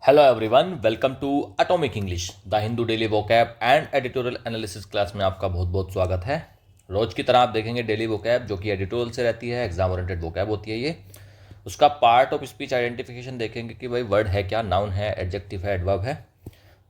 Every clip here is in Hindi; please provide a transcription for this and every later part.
Hello everyone, welcome to Atomic English, the Hindu daily vocab and editorial analysis class में आपका बहुत बहुत स्वागत है। रोज की तरह आप देखेंगे डेली वोकैब जो कि एडिटोरियल से रहती है, एग्जाम ओरिएंटेड वोकैब होती है ये। उसका पार्ट ऑफ स्पीच आइडेंटिफिकेशन देखेंगे कि भाई वर्ड है क्या, नाउन है, एडजेक्टिव है, एडवर्ब है।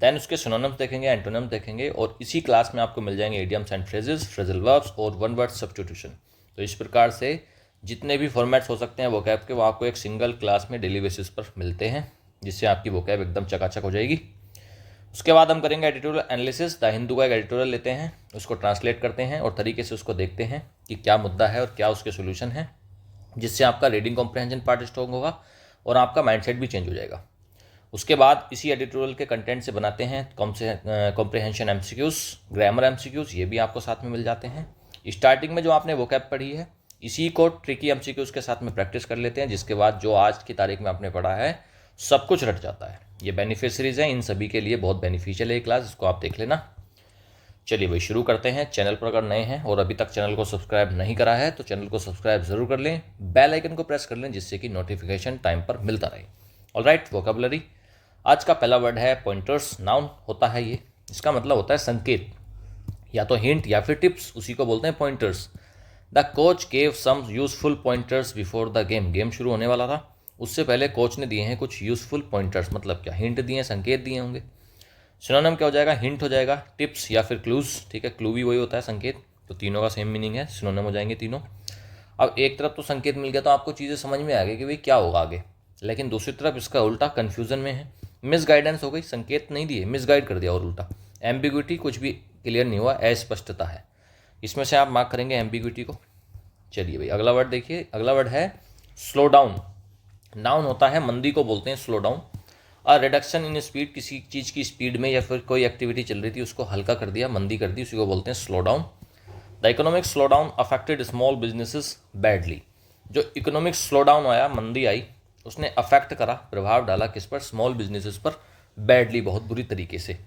देन उसके सिनोनिम्स देखेंगे, एंटोनिम्स देखेंगे और इसी क्लास में आपको मिल जाएंगे idioms and phrases, phrasal verbs और वन वर्ड सब्स्टिट्यूशन। तो इस प्रकार से जितने भी फॉर्मेट्स हो सकते हैं वोकैब के वो आपको एक सिंगल क्लास में डेली बेसिस पर मिलते हैं, जिससे आपकी वोकैब एकदम चकाचक हो जाएगी। उसके बाद हम करेंगे एडिटोरियल एनालिसिस। द हिंदू का एक एडिटोरियल लेते हैं, उसको ट्रांसलेट करते हैं और तरीके से उसको देखते हैं कि क्या मुद्दा है और क्या उसके सोल्यूशन है, जिससे आपका रीडिंग कॉम्प्रहेंशन पार्ट स्ट्रॉन्ग होगा और आपका माइंडसेट भी चेंज हो जाएगा। उसके बाद इसी एडिटोरियल के कंटेंट से बनाते हैं कॉम्प्रहेंशन एमसीक्यूज, ग्रामर एमसीक्यूज, ये भी आपको साथ में मिल जाते हैं। स्टार्टिंग में जो आपने वोकैब पढ़ी है इसी को ट्रिकी एमसीक्यूज के साथ में प्रैक्टिस कर लेते हैं, जिसके बाद जो आज की तारीख में आपने पढ़ा है सब कुछ रट जाता है। ये बेनिफिशरीज हैं, इन सभी के लिए बहुत बेनिफिशियल है ये क्लास, इसको आप देख लेना। चलिए भाई शुरू करते हैं। चैनल पर अगर नए हैं और अभी तक चैनल को सब्सक्राइब नहीं करा है तो चैनल को सब्सक्राइब जरूर कर लें, बेल आइकन को प्रेस कर लें जिससे कि नोटिफिकेशन टाइम पर मिलता रहे। Alright, vocabulary. आज का पहला वर्ड है पॉइंटर्स। नाउन होता है ये, इसका मतलब होता है संकेत, या तो हिंट या फिर टिप्स, उसी को बोलते हैं pointers. The coach gave some useful pointers before the game. Game शुरू होने वाला था, उससे पहले कोच ने दिए हैं कुछ यूजफुल पॉइंटर्स, मतलब क्या, हिंट दिए हैं, संकेत दिए होंगे। सिनोनिम क्या हो जाएगा, हिंट हो जाएगा, टिप्स या फिर क्लूज। ठीक है, क्लू भी वही होता है संकेत, तो तीनों का सेम मीनिंग है, सिनोनिम हो जाएंगे तीनों। अब एक तरफ तो संकेत मिल गया तो आपको चीज़ें समझ में आ गई कि भाई क्या होगा आगे, लेकिन दूसरी तरफ इसका उल्टा कन्फ्यूजन में है, मिस गाइडेंस हो गई, संकेत नहीं दिए, मिस गाइड कर दिया और उल्टा एम्बिग्विटी, कुछ भी क्लियर नहीं हुआ, अस्पष्टता है। इसमें से आप मार्क करेंगे एम्बिग्विटी को। चलिए भाई अगला वर्ड देखिए, अगला वर्ड है स्लो डाउन। नाउन होता है, मंदी को बोलते हैं slow down. A reduction in speed, किसी चीज़ की स्पीड में या फिर कोई एक्टिविटी चल रही थी उसको हल्का कर दिया, मंदी कर दी, उसी को बोलते हैं slow down. The economic slow down affected small businesses badly. जो इकोनॉमिक स्लो डाउन आया, मंदी आई, उसने अफेक्ट करा, प्रभाव डाला किस पर, स्मॉल बिजनेसेस पर, बैडली, बहुत बुरी तरीके से।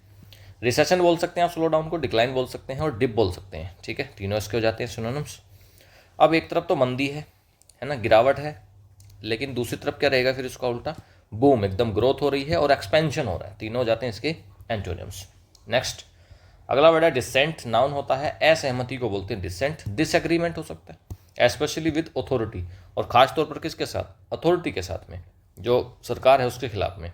रिसेशन बोल सकते हैं आप स्लो डाउन को, डिक्लाइन बोल सकते हैं और डिप बोल सकते हैं। ठीक है, तीनों इसके हो जाते हैं सिनोनिम्स। अब एक तरफ तो मंदी है ना, गिरावट है, लेकिन दूसरी तरफ क्या रहेगा फिर इसका उल्टा, बूम, एकदम ग्रोथ हो रही है और एक्सपेंशन हो रहा है, तीनों हो जाते हैं इसके एंटोनिम्स। नेक्स्ट अगला वर्ड है डिसेंट। नाउन होता है, असहमति को बोलते हैं डिसेंट। डिसएग्रीमेंट हो सकता है स्पेशली विद अथॉरिटी, और खास तौर पर किसके साथ, अथॉरिटी के साथ में, जो सरकार है उसके खिलाफ में।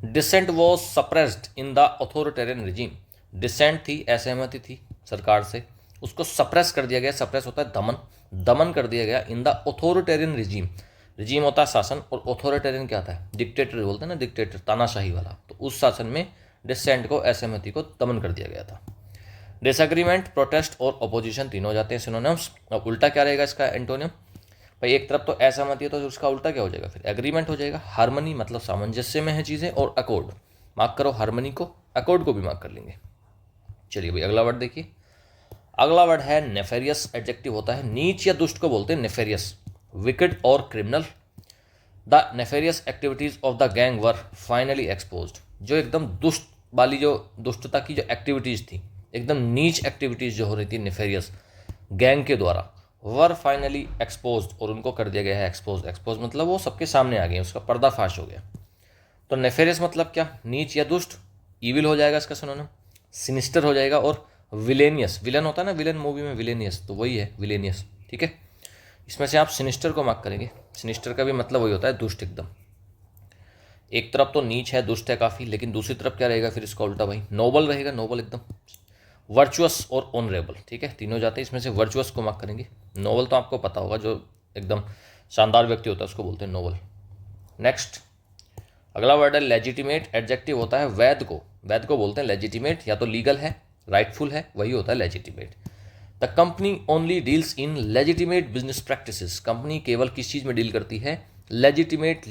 Dissent was suppressed in the authoritarian regime. Dissent थी, असहमति थी सरकार से, उसको सप्रेस कर दिया गया, सप्रेस होता है दमन, दमन कर दिया गया इन द अथॉरिटेरियन रिजीम। रिजीम होता है शासन और अथॉरिटेरियन क्या होता है, डिक्टेटर बोलते हैं ना, डिक्टेटर, तानाशाही वाला। तो उस शासन में डिसेंट को, असहमति को दमन कर दिया गया था। डिसएग्रीमेंट, प्रोटेस्ट और अपोजिशन तीनों हो जाते हैं सिनोनिम्स। और उल्टा क्या रहेगा इसका एंटोनिम, भाई एक तरफ तो असहमति है तो उसका उल्टा क्या हो जाएगा फिर, एग्रीमेंट हो जाएगा। हार्मनी मतलब सामंजस्य में है चीज़ें, और अकॉर्ड, मार्क करो हार्मनी को, अकॉर्ड को भी मार्क कर लेंगे। चलिए भाई अगला वर्ड देखिए, अगला वर्ड है नेफेरियस। एडजेक्टिव होता है, नीच या दुष्ट को बोलते हैं नेफेरियस, विकेड और criminal. The nefarious activities of the gang were finally exposed. जो एकदम दुष्ट वाली, जो दुष्टता की जो एक्टिविटीज़ थी, एकदम नीच एक्टिविटीज़ जो हो रही थी नेफेरियस गैंग के द्वारा, वर फाइनली एक्सपोज्ड, और उनको कर दिया गया है एक्सपोज। एक्सपोज मतलब वो सबके सामने आ गए, उसका पर्दाफाश हो गया। तो नेफेरियस मतलब क्या, नीच या दुष्ट, ईविल हो जाएगा इसका सिनोनिम, सिनिस्टर हो जाएगा, और विलेनियस, विलन होता है ना विलन मूवी में, विलेनियस, तो वही है विलेनियस। ठीक है, इसमें से आप सिनिस्टर को मार्क करेंगे। सिनिस्टर का भी मतलब वही होता है, दुष्ट एकदम। एक तरफ तो नीच है, दुष्ट है काफ़ी, लेकिन दूसरी तरफ क्या रहेगा फिर इसका उल्टा भाई, नोबल रहेगा, नोबल एकदम, वर्चुअस और ऑनरेबल। ठीक है, तीनों जाते हैं, इसमें से वर्चुअस को मार्क करेंगे। नोबल तो आपको पता होगा, जो एकदम शानदार व्यक्ति होता है उसको बोलते हैं नोबल। नेक्स्ट अगला वर्ड है लेजिटिमेट। एडजेक्टिव होता है, वैध को, वैध को बोलते हैं लेजिटिमेट, या तो लीगल है, राइटफुल है, वही होता है legitimate. The company only deals in legitimate business practices. Company केवल किस चीज़ में डील करती है, लेजिटिमेट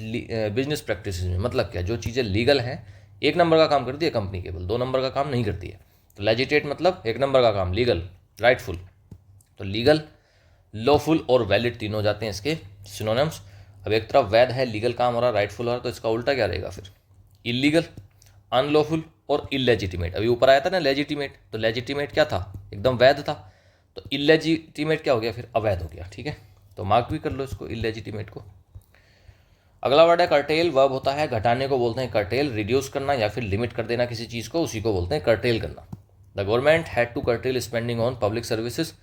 बिजनेस प्रैक्टिसेस में। मतलब क्या, जो चीज़ें लीगल हैं, एक नंबर का काम करती है कंपनी, केवल दो नंबर का काम नहीं करती है। तो लेजिटेट मतलब एक नंबर का काम, लीगल, राइटफुल। तो लीगल, लॉफुल और वैलिड तीनों हो जाते हैं इसके सिनोनिम्स। अब एक तरफ वैध है, लीगल काम हो रहा है, राइटफुल हो रहा है, तो इसका उल्टा क्या रहेगा फिर, इलीगल, अनलॉफुल और इलेजिटिमेट। अभी ऊपर आया था ना लेजिटिमेट, तो लेजिटिमेट क्या था, एकदम वैध था, तो इलेजिटिमेट क्या हो गया फिर, अवैध हो गया। ठीक है, तो मार्क भी कर लो इसको, इलेजिटिमेट को। अगला वर्ड है कर्टेल, वर्ब होता है घटाने को बोलते हैं कर्टेल, रिड्यूस करना या फिर लिमिट कर देना किसी चीज़ को, उसी को बोलते हैं कर्टेल करना। The government had to curtail spending on public services,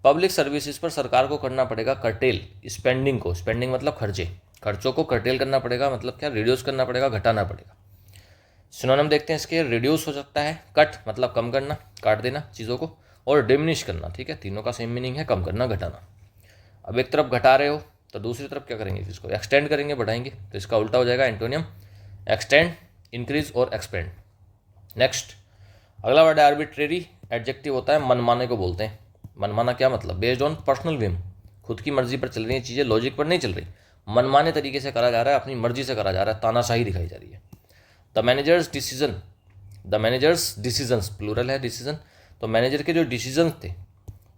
public services पर सरकार को करना पड़ेगा कर्टेल स्पेंडिंग को, स्पेंडिंग मतलब खर्चे, खर्चों को कर्टेल करना पड़ेगा, मतलब क्या, रिड्यूस करना पड़ेगा, घटाना पड़ेगा। सिनोनिम देखते हैं इसके, रिड्यूस हो सकता है, कट मतलब कम करना, काट देना चीज़ों को, और डिमिनिश करना, ठीक है, तीनों का सेम मीनिंग है, कम करना, घटाना। अब एक तरफ घटा रहे हो तो दूसरी तरफ क्या करेंगे, इसको एक्सटेंड करेंगे, बढ़ाएंगे, तो इसका उल्टा हो जाएगा एंटोनियम एक्सटेंड, इंक्रीज और एक्सपेंड। नेक्स्ट अगला वर्ड है आर्बिट्रेरी, एडजेक्टिव होता है मनमाने को बोलते हैं। मनमाना क्या मतलब, बेस्ड ऑन पर्सनल विम, खुद की मर्जी पर चल रही है चीज़ें, लॉजिक पर नहीं चल रही, मनमाने तरीके से करा जा रहा है, अपनी मर्जी से करा जा रहा है, तानाशाही दिखाई जा रही है। The manager's decision, the manager's decisions plural है डिसीजन, तो मैनेजर के जो डिसीजन थे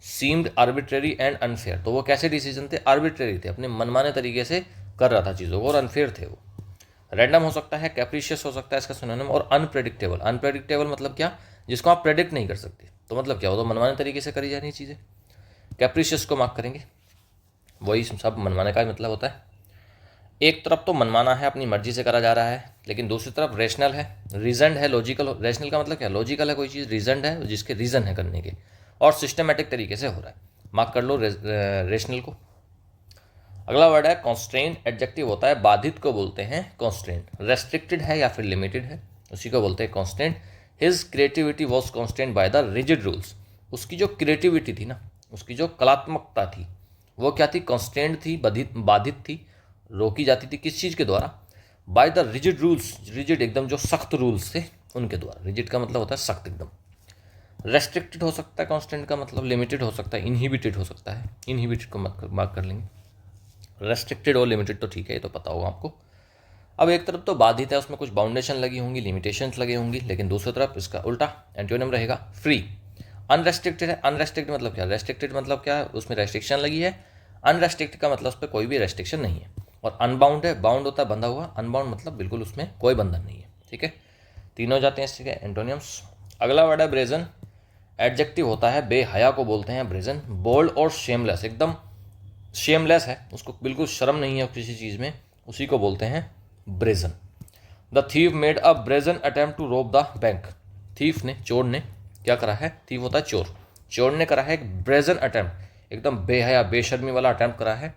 सीम्ड आर्बिट्रेरी एंड अनफेयर, तो वो कैसे डिसीजन थे, आर्बिट्रेरी थे, अपने मनमाने तरीके से कर रहा था चीज़ों को, और अनफेयर थे वो। रैंडम हो सकता है, कैप्रिशियस हो सकता है इसका सिनोनिम, और अनप्रेडिक्टेबल, अनप्रेडिक्टेबल मतलब क्या, जिसको आप प्रेडिक्ट नहीं कर सकते, तो मतलब क्या हो, तो मनमाने तरीके से करी जा रही चीज़ें, कैप्रिशियस को मार्क करेंगे, वही सब मनमाने का मतलब होता है। एक तरफ तो मनमाना है, अपनी मर्जी से करा जा रहा है, लेकिन दूसरी तरफ रेशनल है, रीजनड है, लॉजिकल, रेशनल का मतलब क्या, लॉजिकल है कोई चीज़, रीजनड है जिसके रीज़न है करने के, और सिस्टमेटिक तरीके से हो रहा है, मार्क कर लो रेशनल को। अगला वर्ड है कॉन्स्ट्रेंट, एडजेक्टिव होता है बाधित को बोलते हैं कॉन्स्ट्रेंट, रेस्ट्रिक्टेड है या फिर लिमिटेड है, उसी को बोलते हैं constraint. His creativity was constraint by the rigid rules, उसकी जो क्रिएटिविटी थी ना, उसकी जो कलात्मकता थी, वो क्या थी, कॉन्स्ट्रेंट थी, बाधित थी, रोकी जाती थी, किस चीज़ के द्वारा, by the rigid rules, rigid एकदम जो सख्त रूल्स थे उनके द्वारा, रिजिड का मतलब होता है सख्त एकदम। रेस्ट्रिक्टेड हो सकता है कॉन्स्टेंट का मतलब, लिमिटेड हो सकता है, इनहिबिटेड हो सकता है, इनहिबिटेड को मार्क कर लेंगे, रेस्ट्रिक्टेड और लिमिटेड तो ठीक है, ये तो पता होगा आपको। अब एक तरफ तो बाधित है, उसमें कुछ बाउंडेशन लगी होंगी, लिमिटेशंस लगी होंगी, लेकिन दूसरी तरफ इसका उल्टा एंटोनिम रहेगा फ्री। अनरेस्ट्रिक्टेड है, अनरेस्ट्रिक्टेड मतलब क्या, रेस्ट्रिक्टेड मतलब क्या, उसमें रेस्ट्रिक्शन लगी है, अनरेस्ट्रिक्टेड का मतलब उस पर कोई भी रेस्ट्रिक्शन नहीं है। और अनबाउंड है, बाउंड होता है बंधा हुआ, अनबाउंड मतलब बिल्कुल उसमें कोई बंधन नहीं है, ठीक है, तीनों जाते हैं इसके एंटोनियम्स। अगला वर्ड है ब्रेजन, एडजेक्टिव होता है बेहया को बोलते हैं ब्रेजन, बोल्ड और शेमलेस, एकदम शेमलेस है, उसको बिल्कुल शर्म नहीं है किसी चीज़ में, उसी को बोलते हैं brazen. The thief made a brazen attempt to rob the bank, thief ने, चोर ने क्या करा है, थीफ होता है चोर, चोर ने करा है एक ब्रेजन अटेम्प्ट, एकदम बेहया बेशर्मी वाला अटेम्प्ट करा है,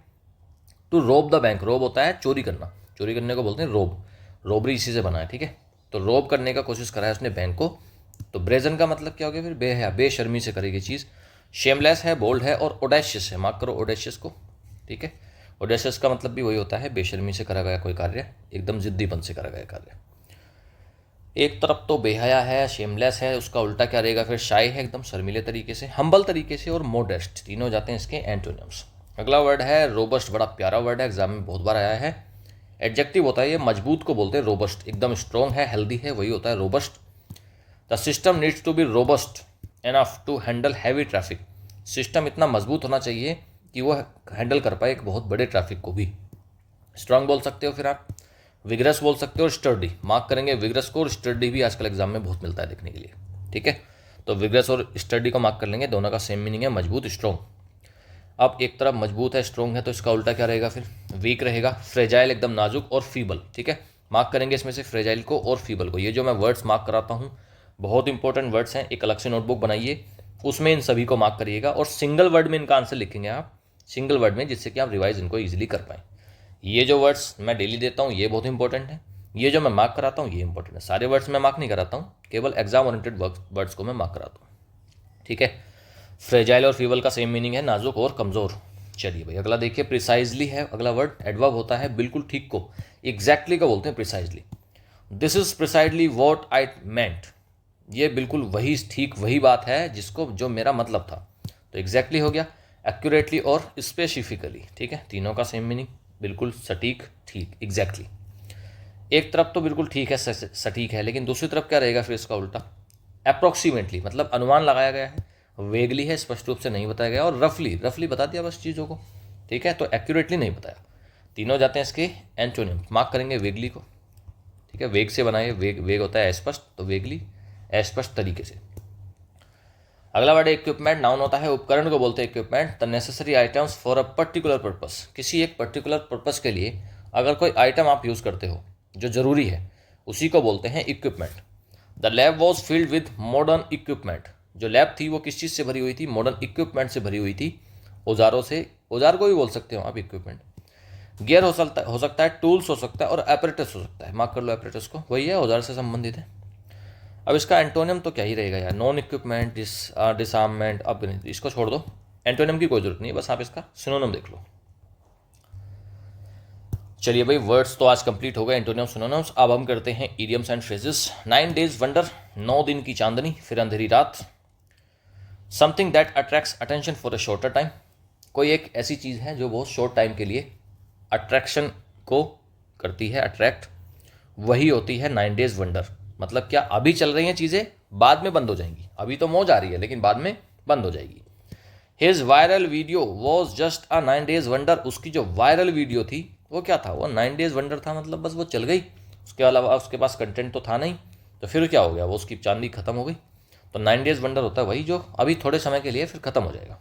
टू रोब द बैंक, रोब होता है चोरी करना, चोरी करने को बोलते हैं रोब, रोबरी इसी से बना है, ठीक है, तो रोब करने का कोशिश करा है उसने बैंक को, तो ब्रेजन का मतलब क्या हो गया फिर, बेहया बेशर्मी से करेगी चीज़। शेमलेस है, बोल्ड है और ओडेशियस है, मार्क करो ओडेशियस को, ठीक है, ओडेशियस का मतलब भी वही होता है, बेशर्मी से करा गया कोई कार्य, एकदम जिद्दीपन से करा गया कार्य। एक तरफ तो बेहया है, शेमलेस है, उसका उल्टा क्या रहेगा फिर, शाय है, एकदम शर्मीले तरीके से, हम्बल तरीके से, और मोडेस्ट, तीनों जाते हैं इसके एंटोनिम्स। अगला वर्ड है रोबस्ट, बड़ा प्यारा वर्ड है, एग्जाम में बहुत बार आया है, एडजेक्टिव होता है ये मजबूत को बोलते हैं रोबस्ट, एकदम स्ट्रॉन्ग है, हेल्दी है, वही होता है robust. The system needs to be robust enough to handle heavy traffic, system इतना मजबूत होना चाहिए कि वो हैंडल कर पाए एक बहुत बड़े ट्रैफिक को भी। स्ट्रांग बोल सकते हो फिर आप, विग्रस बोल सकते हो, स्टर्डी, मार्क करेंगे विग्रस को, और स्टर्डी भी आजकल एग्जाम में बहुत मिलता है देखने के लिए, ठीक है, तो विग्रस और स्टर्डी को मार्क कर लेंगे, दोनों का सेम मीनिंग है, मजबूत स्ट्रॉन्ग। अब एक तरफ मजबूत है, स्ट्रॉन्ग है, तो इसका उल्टा क्या रहेगा फिर, वीक रहेगा, फ्रेजाइल एकदम नाजुक, और फीबल, ठीक है, मार्क करेंगे इसमें से फ्रेजाइल को और फीबल को। ये जो मैं वर्ड्स मार्क कराता हूँ बहुत इंपॉर्टेंट वर्ड्स हैं, एक अलग से नोटबुक बनाइए, उसमें इन सभी को मार्क करिएगा, और सिंगल वर्ड में इनका आंसर लिखेंगे आप, सिंगल वर्ड में, जिससे कि आप रिवाइज इनको ईजिली कर पाएँ। ये जो वर्ड्स मैं डेली देता हूँ ये बहुत इंपॉर्टेंट है, ये जो मैं मार्क कराता हूँ ये इंपॉर्टेंट है, सारे वर्ड्स मैं मार्क नहीं कराता हूँ, केवल एग्जाम ओरिएंटेड वर्ड्स को मैं मार्क कराता हूँ, ठीक है। फ्रेजाइल और फीबल का सेम मीनिंग है, नाजुक और कमज़ोर। चलिए भाई अगला देखिए, प्रिसाइजली है अगला वर्ड, एडवर्ब होता है बिल्कुल ठीक को, एग्जैक्टली को बोलते हैं precisely. This is precisely what I meant, ये बिल्कुल वही ठीक वही बात है जिसको जो मेरा मतलब था, तो एग्जैक्टली हो गया, एक्यूरेटली और स्पेसिफिकली, ठीक है, तीनों का सेम मीनिंग, बिल्कुल सटीक, ठीक, एग्जैक्टली। एक तरफ तो बिल्कुल ठीक है, सटीक है, लेकिन दूसरी तरफ क्या रहेगा फिर इसका उल्टा, अप्रोक्सीमेटली मतलब अनुमान लगाया गया है, वेगली है, स्पष्ट रूप से नहीं बताया गया, और रफली, रफली बता दिया बस चीज़ों को, ठीक है, तो एक्यूरेटली नहीं बताया, तीनों जाते हैं इसके एंटोनिम, मार्क करेंगे वेगली को, ठीक है, वेग से बनाए, वेग होता है अस्पष्ट, तो वेगली अस्पष्ट तरीके से। अगला वर्ड इक्विपमेंट, नाउन होता है उपकरण को बोलते हैं equipment, the necessary items for a particular purpose, किसी एक पर्टिकुलर पर्पस के लिए अगर कोई आइटम आप यूज़ करते हो जो ज़रूरी है, उसी को बोलते हैं equipment. The lab was filled with modern equipment. जो लैब थी वो किस चीज़ से भरी हुई थी? मॉडर्न इक्विपमेंट से भरी हुई थी, औजारों से। औजार को भी बोल सकते हो आप इक्विपमेंट। गियर हो सकता है, टूल्स हो सकता है और एपरेटस हो सकता है। मार्क कर लो एपरेटस को, वही है, औजार से संबंधित है। अब इसका एंटोनियम तो क्या ही रहेगा यार, नॉन इक्विपमेंट, डिसआर्ममेंट। अब इसको छोड़ दो, एंटोनियम की कोई जरूरत नहीं है, बस आप इसका सिनोनिम देख लो। चलिए भाई, वर्ड्स तो आज कंप्लीट हो गए, एंटोनियम सिनोनिम्स। अब हम करते हैं idioms and phrases. 9 days wonder, 9 दिन की चांदनी, फिर अंधेरी रात। Something that attracts attention for a shorter time. कोई एक ऐसी चीज़ है जो बहुत शॉर्ट टाइम के लिए अट्रैक्शन को करती है, अट्रैक्ट, वही होती है 9 डेज वंडर। मतलब क्या, अभी चल रही हैं चीज़ें, बाद में बंद हो जाएंगी। अभी तो मौज आ रही है लेकिन बाद में बंद हो जाएगी। His viral video was just a 9 days wonder. उसकी जो वायरल वीडियो थी वो क्या था? वो 9 डेज वंडर था, मतलब बस वो चल गई, उसके अलावा उसके पास कंटेंट तो था नहीं, तो फिर क्या हो गया? वो उसकी चांदी खत्म हो गई। तो 9 डेज वंडर होता है वही जो अभी थोड़े समय के लिए फिर खत्म हो जाएगा।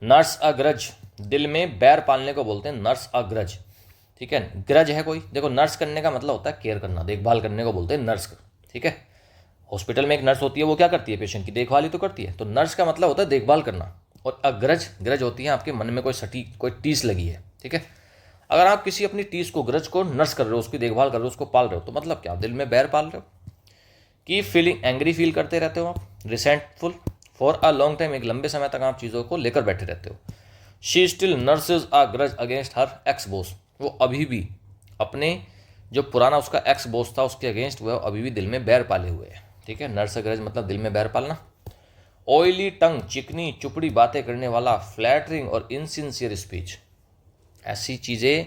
नर्स अ ग्रज, दिल में बैर पालने को बोलते हैं नर्स अ ग्रज। ठीक है, ग्रज है कोई, देखो नर्स करने का मतलब होता है केयर करना, देखभाल करने को बोलते हैं नर्स। ठीक है, हॉस्पिटल में एक नर्स होती है, वो क्या करती है? पेशेंट की देखभाल ही तो करती है। तो नर्स का मतलब होता है देखभाल करना। और अग्रज, ग्रज होती है आपके मन में कोई सटी, कोई टीस लगी है। ठीक है, अगर आप किसी अपनी टीस को, ग्रज को नर्स कर रहे हो, उसकी देखभाल कर रहे हो, उसको पाल रहे हो, तो मतलब क्या? दिल में बैर पाल रहे हो। की फीलिंग, एंग्री फील करते रहते हो आप। Resentful, for a long time, एक लंबे समय तक आप चीज़ों को लेकर बैठे रहते हो। She still nurses a grudge against her ex boss. वो अभी भी अपने जो पुराना उसका एक्स बॉस था उसके अगेंस्ट वह अभी भी दिल में बैर पाले हुए है। ठीक है, नर्स ग्रज मतलब दिल में बैर पालना। ऑयली टंग, चिकनी चुपड़ी बातें करने वाला। फ्लैटरिंग और इनसिंसियर स्पीच, ऐसी चीज़ें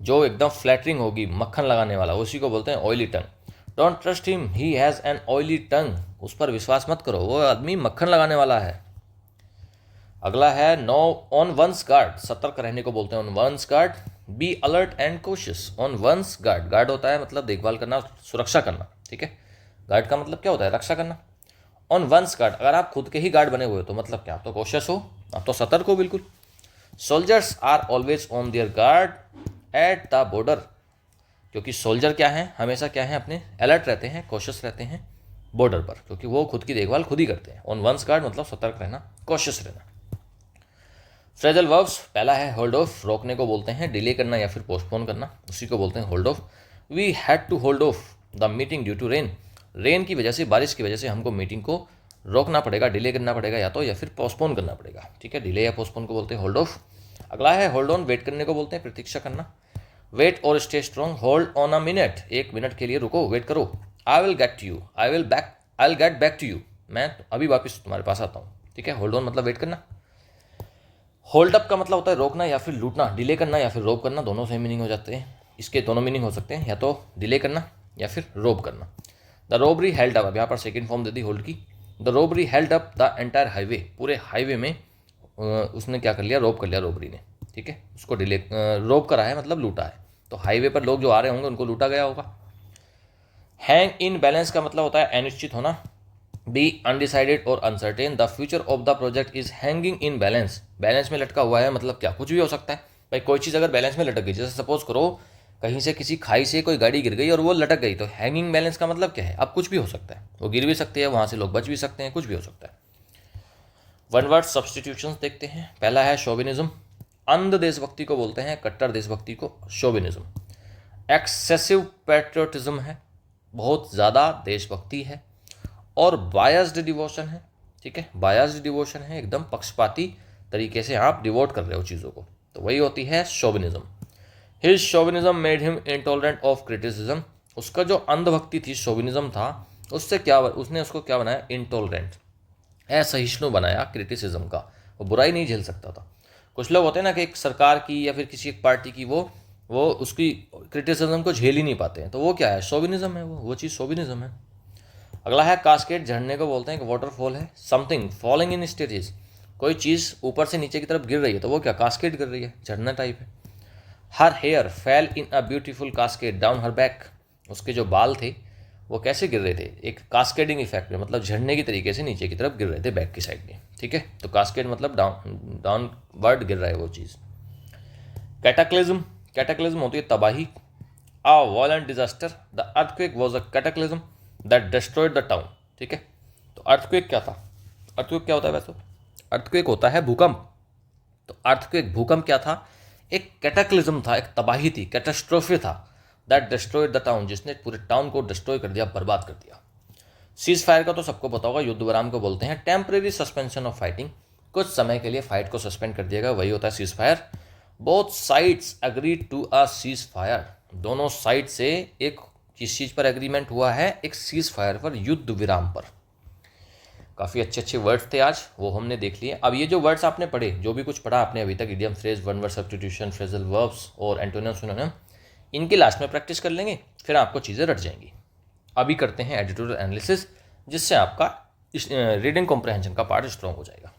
जो एकदम फ्लैटरिंग होगी, मक्खन लगाने वाला, उसी को बोलते हैं oily tongue. Don't trust him, he has an oily tongue. उस पर विश्वास मत करो, वो आदमी मक्खन लगाने वाला है। अगला है नो, ऑन वंस गार्ड, सतर्क रहने को बोलते हैं on one's guard. Be alert and cautious, on one's guard. Guard होता है मतलब देखभाल करना, सुरक्षा करना। ठीक है, गार्ड का मतलब क्या होता है? रक्षा करना। ऑन वंस गार्ड, अगर आप खुद के ही गार्ड बने हुए हो तो मतलब क्या? आप तो कोशियस हो, आप तो सतर्क हो बिल्कुल। Soldiers are always on their guard at the border, क्योंकि सोल्जर क्या है? हमेशा क्या है? अपने अलर्ट रहते हैं, कोशियस रहते हैं बॉर्डर पर, क्योंकि वो खुद की देखभाल खुद ही करते हैं। ऑन वंस गार्ड मतलब सतर्क रहना, कोशियस रहना। फ्रेजल वर्ब्स, पहला है होल्ड ऑफ, रोकने को बोलते हैं, डिले करना या फिर पोस्टपोन करना, उसी को बोलते हैं hold off. We had to hold off the meeting due to rain. Rain की वजह से, बारिश की वजह से हमको मीटिंग को रोकना पड़ेगा, डिले करना पड़ेगा या तो, या फिर पोस्टपोन करना पड़ेगा। ठीक है, डिले या पोस्टपोन को बोलते हैं होल्ड ऑफ। अगला है होल्ड ऑन, वेट करने को बोलते हैं, प्रतीक्षा करना। वेट और stay strong, hold on a minute, एक मिनट के लिए रुको, वेट करो। I will get to you, I will get back to you, मैं अभी वापस तुम्हारे पास आता हूँ। ठीक है, होल्ड ऑन मतलब वेट करना। होल्ड अप का मतलब होता है रोकना या फिर लूटना, डिले करना या फिर रोक करना, दोनों सेम मीनिंग हो जाते हैं। इसके दोनों मीनिंग हो सकते हैं, या तो डिले करना या फिर रोक करना। द रोबरी हेल्ड अप, अब यहाँ पर सेकेंड फॉर्म दे दी होल्ड की। The robbery held up the entire highway, पूरे हाईवे में उसने क्या कर लिया? रोक कर लिया रोबरी ने। ठीक है, उसको डिले, रोक करा है मतलब लूटा है। तो हाईवे पर लोग जो आ रहे होंगे उनको लूटा गया होगा। हैंग इन बैलेंस का मतलब होता है अनिश्चित होना। बी अनडिसाइडेड और uncertain, the future of the project is hanging in balance. Balance में लटका हुआ है मतलब क्या? कुछ भी हो सकता है भाई, कोई चीज़ अगर बैलेंस में लटक गई, जैसे सपोज करो कहीं से किसी खाई से कोई गाड़ी गिर गई और वो लटक गई, तो हैंगिंग बैलेंस का मतलब क्या है? अब कुछ भी हो सकता है, वो गिर भी सकती है, वहाँ से लोग बच भी सकते हैं, कुछ भी हो सकता है। वन वर्ड सब्सटीट्यूशंस देखते हैं। पहला है शोविनिज्म, अंध देशभक्ति को बोलते हैं, कट्टर देशभक्ति को शोविनिज्म। एक्सेसिव पैट्रियोटिज्म है, बहुत ज़्यादा देशभक्ति है। और बायस्ड डिवोशन है। ठीक है, बायस्ड डिवोशन है, एकदम पक्षपाती तरीके से आप डिवोट कर रहे हो चीज़ों को, तो वही होती है chauvinism. His chauvinism made him intolerant of criticism, उसका जो अंधभक्ति थी, शोविनिज्म था, उससे क्या, उसने उसको क्या बनाया? इंटॉलरेंट, असहिष्णु बनाया क्रिटिसिज्म का। वो बुराई नहीं झेल सकता था। कुछ लोग होते हैं ना कि एक सरकार की या फिर किसी एक पार्टी की वो उसकी क्रिटिसिज्म को झेल ही नहीं पाते हैं, तो वो क्या है? शोविनिज्म है, वो चीज़ शोविनिज्म है। अगला है कास्केड, झरने को बोलते हैं, कि वाटरफॉल है। समथिंग फॉलिंग इन स्टेजेस, कोई चीज़ ऊपर से नीचे की तरफ गिर रही है, तो वो क्या? कास्केड गिर रही है, झरना टाइप है। Her hair fell in a beautiful cascade down her back, उसके जो बाल थे वो कैसे गिर रहे थे? एक कास्केडिंग इफेक्ट में, मतलब झरने की तरीके से नीचे की तरफ गिर रहे थे, बैक की साइड में। ठीक है, तो कास्केड मतलब डाउनवर्ड गिर रहा है वो चीज़। कैटाक्लिज्म, कैटाक्लिज्म होती है तबाही। अ violent disaster, the earthquake was a cataclysm that destroyed the town. ठीक है, तो अर्थक्वेक क्या था? अर्थक्वेक क्या होता है वैसे? अर्थक्वेक होता है भूकंप। तो अर्थक्वेक भूकंप क्या था? एक कैटाक्लिज्म था, एक तबाही थी, कैटास्ट्रोफे था, दैट डिस्ट्रॉयड द टाउन, जिसने पूरे टाउन को डिस्ट्रॉय कर दिया, बर्बाद कर दिया। सीज फायर का तो सबको पता होगा, युद्ध विराम को बोलते हैं। टेम्परेरी सस्पेंशन ऑफ फाइटिंग, कुछ समय के लिए फाइट को सस्पेंड कर दिया गया, वही होता है ceasefire. Both sides agree to a ceasefire, दोनों साइड से एक किस चीज़ पर एग्रीमेंट हुआ है? एक सीज फायर पर, युद्ध विराम पर। काफ़ी अच्छे अच्छे वर्ड्स थे आज, वो हमने देख लिए। अब ये जो वर्ड्स आपने पढ़े, जो भी कुछ पढ़ा आपने अभी तक, idiom, phrase, one word substitution, phrasal verbs और एंटोनियम सिनोनिम, इनकी लास्ट में प्रैक्टिस कर लेंगे, फिर आपको चीज़ें रट जाएंगी। अभी करते हैं एडिटोरियल एनालिसिस, जिससे आपका रीडिंग कॉम्प्रहेंशन का पार्ट स्ट्रॉन्ग हो जाएगा।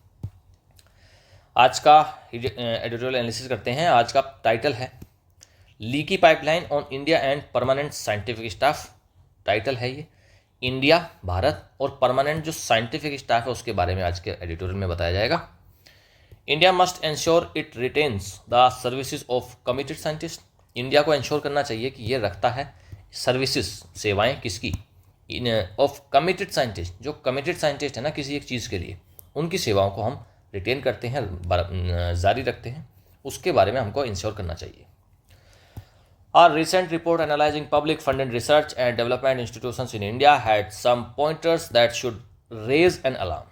आज का एडिटोरियल एनालिसिस करते हैं। आज का टाइटल है leaky pipeline on India and permanent scientific staff. Title है ये, इंडिया, भारत और परमानेंट जो साइंटिफिक स्टाफ है उसके बारे में आज के एडिटोरियल में बताया जाएगा। India must ensure it retains the services of committed scientist. India को इंश्योर करना चाहिए कि ये रखता है सर्विसेज, सेवाएं किसकी? ऑफ कमिटेड साइंटिस्ट, जो कमिटेड साइंटिस्ट है ना किसी एक चीज़ के लिए, उनकी सेवाओं को हम रिटेन करते हैं, जारी रखते हैं, उसके बारे में हमको इंश्योर करना चाहिए। A recent report analyzing public funded research and development institutions in India had some pointers that should raise an alarm.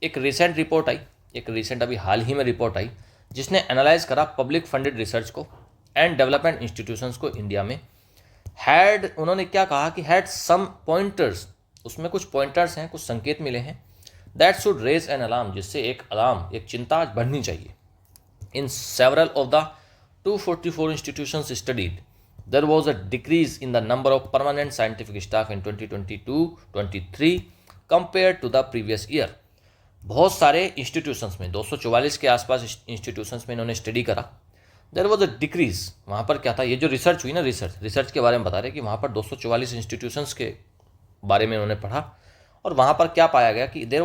एक रिसेंट रिपोर्ट आई, एक रिसेंट अभी हाल ही में रिपोर्ट आई, जिसने एनालाइज करा पब्लिक फंडेड रिसर्च को एंड डेवलपमेंट इंस्टीट्यूशंस को इंडिया में। हैड, उन्होंने क्या कहा कि हैड सम पॉइंटर्स, उसमें कुछ पॉइंटर्स हैं, कुछ संकेत मिले हैं, that should raise an alarm, जिससे एक अलार्म, एक चिंता बढ़नी चाहिए। In several of the 244 institutions studied, there was a decrease in the number of permanent scientific staff in 2022-23 compared to the previous year. बहुत सारे इंस्टीट्यूशंस में, 244 के आसपास इंस्टीट्यूशंस में इन्होंने स्टडी करा। देयर वॉज अ डिक्रीज, वहाँ पर क्या था? ये जो रिसर्च हुई ना, रिसर्च के बारे में बता रहे कि वहाँ पर 244 इंस्टीट्यूशंस के बारे में उन्होंने पढ़ा, और वहाँ पर क्या पाया गया कि देयर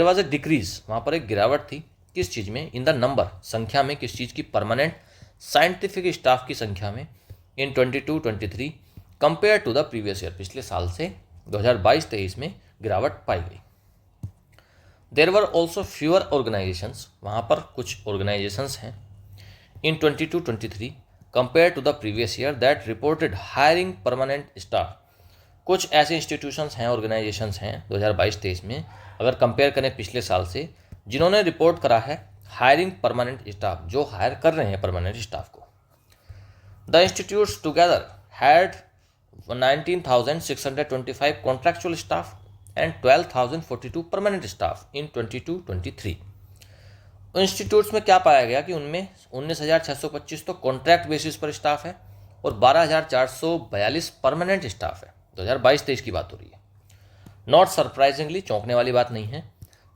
वॉज अ डिक्रीज, वहाँ पर एक गिरावट थी। किस चीज़ में? इन द नंबर, संख्या में। किस चीज़ की? परमानेंट साइंटिफिक स्टाफ की संख्या में। In 22-23 compare to the previous year, पिछले साल से 2022-23 में गिरावट पाई गई। There were also fewer organisations, वहाँ पर कुछ ऑर्गेनाइजेशंस हैं in 22-23 compare to the previous year that reported hiring permanent staff. कुछ ऐसे इंस्टीट्यूशंस हैं, ऑर्गेनाइजेशंस हैं 2022-23 में, अगर कंपेयर करें पिछले साल से, जिन्होंने रिपोर्ट करा है हायरिंग परमानेंट स्टाफ, जो हायर कर रहे हैं परमानेंट स्टाफ को। The institutes together had 19,625 contractual staff and 12,042 permanent staff in 22-23. Institutes में क्या पाया गया कि उनमें 19,625 तो कॉन्ट्रैक्ट बेसिस पर स्टाफ है और 12,442 परमानेंट स्टाफ है। 2022-23 की बात हो रही है। नॉट सरप्राइजिंगली, चौंकने वाली बात नहीं है,